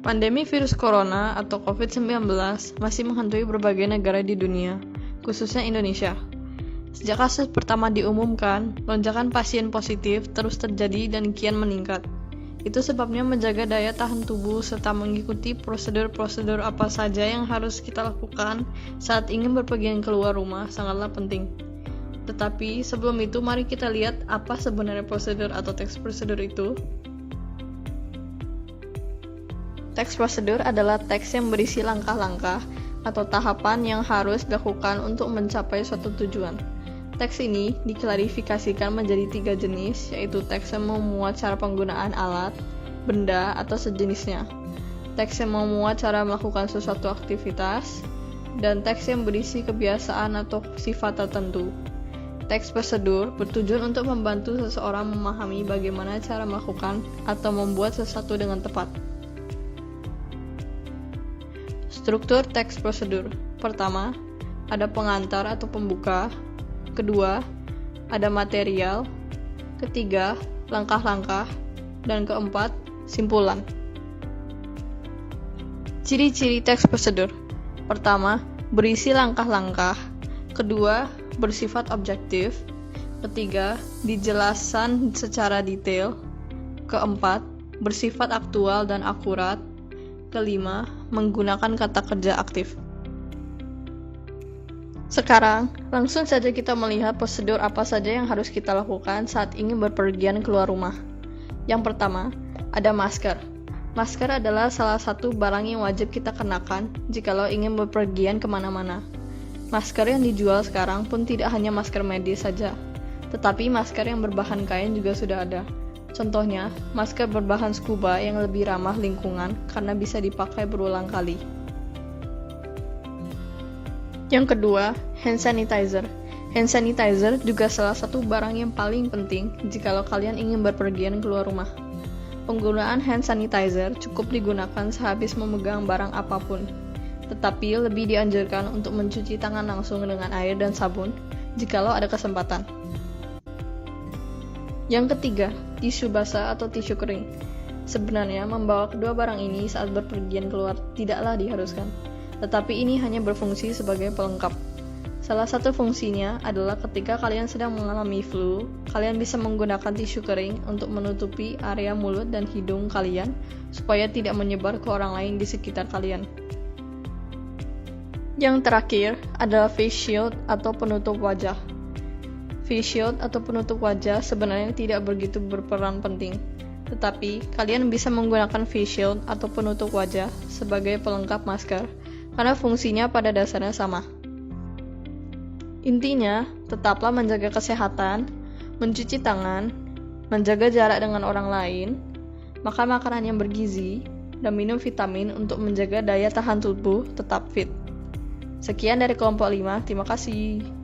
Pandemi virus corona atau COVID-19 masih menghantui berbagai negara di dunia, khususnya Indonesia. Sejak kasus pertama diumumkan, lonjakan pasien positif terus terjadi dan kian meningkat. Itu sebabnya menjaga daya tahan tubuh serta mengikuti prosedur-prosedur apa saja yang harus kita lakukan saat ingin berpergian keluar rumah sangatlah penting. Tetapi sebelum itu mari kita lihat apa sebenarnya prosedur atau teks prosedur itu. Teks prosedur adalah teks yang berisi langkah-langkah atau tahapan yang harus dilakukan untuk mencapai suatu tujuan. Teks ini diklarifikasikan menjadi 3 jenis, yaitu teks yang memuat cara penggunaan alat, benda, atau sejenisnya, teks yang memuat cara melakukan sesuatu aktivitas, dan teks yang berisi kebiasaan atau sifat tertentu. Teks prosedur bertujuan untuk membantu seseorang memahami bagaimana cara melakukan atau membuat sesuatu dengan tepat. Struktur teks prosedur. Pertama, ada pengantar atau pembuka. Kedua, ada material. Ketiga, langkah-langkah. Dan keempat, simpulan. Ciri-ciri teks prosedur. Pertama, berisi langkah-langkah. Kedua, bersifat objektif. Ketiga, dijelaskan secara detail. Keempat, bersifat aktual dan akurat. Kelima, menggunakan kata kerja aktif. Sekarang, langsung saja kita melihat prosedur apa saja yang harus kita lakukan saat ingin berpergian keluar rumah. Yang pertama, ada masker. Masker adalah salah satu barang yang wajib kita kenakan jikalau ingin berpergian kemana-mana. Masker yang dijual sekarang pun tidak hanya masker medis saja, tetapi masker yang berbahan kain juga sudah ada. Contohnya, masker berbahan scuba yang lebih ramah lingkungan karena bisa dipakai berulang kali. Yang kedua, hand sanitizer. Hand sanitizer juga salah satu barang yang paling penting jikalau kalian ingin berpergian keluar rumah. Penggunaan hand sanitizer cukup digunakan sehabis memegang barang apapun, tetapi lebih dianjurkan untuk mencuci tangan langsung dengan air dan sabun jikalau ada kesempatan. Yang ketiga, tisu basah atau tisu kering. Sebenarnya membawa kedua barang ini saat berpergian keluar tidaklah diharuskan, tetapi ini hanya berfungsi sebagai pelengkap. Salah satu fungsinya adalah ketika kalian sedang mengalami flu, kalian bisa menggunakan tisu kering untuk menutupi area mulut dan hidung kalian supaya tidak menyebar ke orang lain di sekitar kalian. Yang terakhir adalah face shield atau penutup wajah. Face shield atau penutup wajah sebenarnya tidak begitu berperan penting, tetapi kalian bisa menggunakan face shield atau penutup wajah sebagai pelengkap masker karena fungsinya pada dasarnya sama. Intinya, tetaplah menjaga kesehatan, mencuci tangan, menjaga jarak dengan orang lain, makan makanan yang bergizi, dan minum vitamin untuk menjaga daya tahan tubuh tetap fit. Sekian dari kelompok 5, terima kasih.